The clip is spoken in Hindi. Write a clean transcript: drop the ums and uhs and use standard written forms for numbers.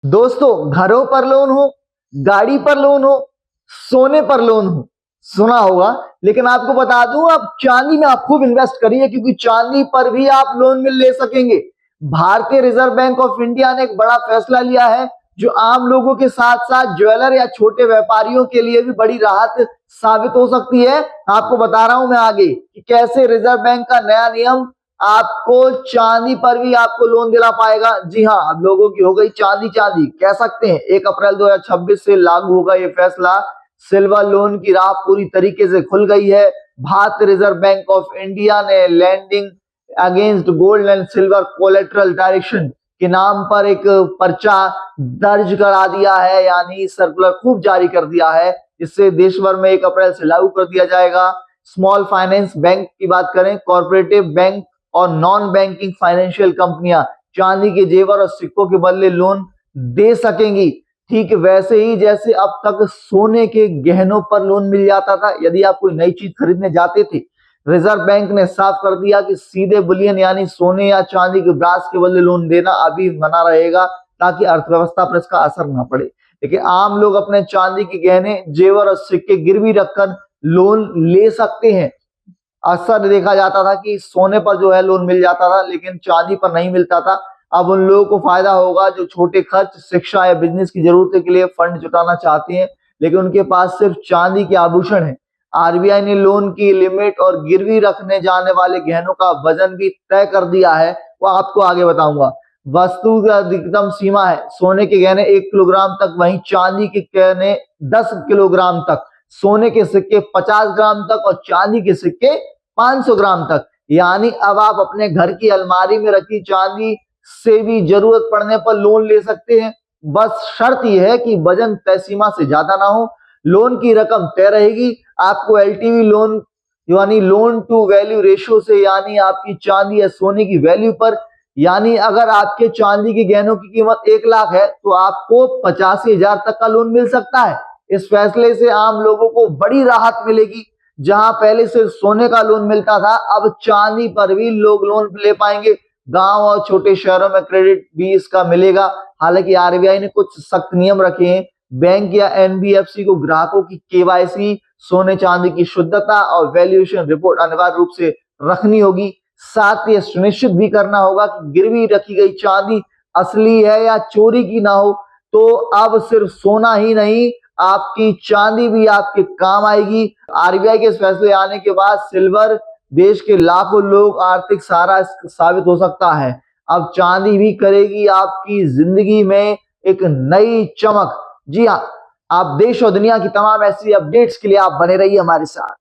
दोस्तों, घरों पर लोन हो, गाड़ी पर लोन हो, सोने पर लोन हो, सुना होगा। लेकिन आपको बता दूं, आप चांदी में आप खूब इन्वेस्ट करिए, क्योंकि चांदी पर भी आप लोन में ले सकेंगे। भारतीय रिजर्व बैंक ऑफ इंडिया ने एक बड़ा फैसला लिया है, जो आम लोगों के साथ साथ ज्वेलर या छोटे व्यापारियों के लिए भी बड़ी राहत साबित हो सकती है। आपको बता रहा हूं मैं आगे कि कैसे रिजर्व बैंक का नया नियम आपको चांदी पर भी आपको लोन दिला पाएगा। जी हाँ, अब लोगों की हो गई चांदी चांदी कह सकते हैं। 1 अप्रैल 2026 से लागू होगा ये फैसला। सिल्वर लोन की राह पूरी तरीके से खुल गई है। भारतीय रिजर्व बैंक ऑफ इंडिया ने lending against gold and silver collateral direction के नाम पर एक पर्चा दर्ज करा दिया है, यानी सर्कुलर खूब जारी कर दिया है। इससे देश भर में 1 अप्रैल से लागू कर दिया जाएगा। स्मॉल फाइनेंस बैंक की बात करें, कॉर्पोरेटिव बैंक और नॉन बैंकिंग फाइनेंशियल कंपनियां चांदी के जेवर और सिक्कों के बदले लोन दे सकेंगी। ठीक वैसे ही जैसे अब तक सोने के गहनों पर लोन मिल जाता था। यदि आप कोई नई चीज खरीदने जाते थे, रिजर्व बैंक ने साफ कर दिया कि सीधे बुलियन यानी सोने या चांदी के ब्रास के बदले लोन देना अभी मना रहेगा, ताकि अर्थव्यवस्था पर इसका असर ना पड़े। लेकिन आम लोग अपने चांदी के गहने, जेवर और सिक्के गिरवी रखकर लोन ले सकते हैं। अक्सर देखा जाता था कि सोने पर जो है लोन मिल जाता था, लेकिन चांदी पर नहीं मिलता था। अब उन लोगों को फायदा होगा जो छोटे खर्च, शिक्षा या बिजनेस की जरूरत के लिए फंड जुटाना चाहते हैं, लेकिन उनके पास सिर्फ चांदी के आभूषण है। आरबीआई ने लोन की लिमिट और गिरवी रखने जाने वाले गहनों का वजन भी तय कर दिया है, वो आपको आगे बताऊंगा। वस्तु की अधिकतम सीमा है सोने के गहने 1 किलोग्राम तक, वहीं चांदी के गहने 10 किलोग्राम तक, सोने के सिक्के 50 ग्राम तक और चांदी के सिक्के 500 ग्राम तक। यानी अब आप अपने घर की अलमारी में रखी चांदी से भी जरूरत पड़ने पर लोन ले सकते हैं। बस शर्त यह है कि वजन तय सीमा से ज्यादा ना हो। लोन की रकम तय रहेगी। आपको एलटीवी लोन यानी लोन टू वैल्यू रेशियो से, यानी आपकी चांदी या सोने की वैल्यू पर, यानी अगर आपके चांदी के गहनों की कीमत 1 लाख है तो आपको 85,000 तक का लोन मिल सकता है। इस फैसले से आम लोगों को बड़ी राहत मिलेगी। जहां पहले सिर्फ सोने का लोन मिलता था, अब चांदी पर भी लोग लोन ले पाएंगे। गांव और छोटे शहरों में क्रेडिट भी इसका मिलेगा। हालांकि आरबीआई ने कुछ सख्त नियम रखे हैं। बैंक या एनबीएफसी को ग्राहकों की केवाईसी, सोने चांदी की शुद्धता और वैल्यूएशन रिपोर्ट अनिवार्य रूप से रखनी होगी। साथ ही सुनिश्चित भी करना होगा कि गिरवी रखी गई चांदी असली है या चोरी की ना हो। तो अब सिर्फ सोना ही नहीं, आपकी चांदी भी आपके काम आएगी। आरबीआई के इस फैसले आने के बाद सिल्वर देश के लाखों लोग आर्थिक सहारा साबित हो सकता है। अब चांदी भी करेगी आपकी जिंदगी में एक नई चमक। जी हाँ, आप देश और दुनिया की तमाम ऐसी अपडेट्स के लिए आप बने रहिए हमारे साथ।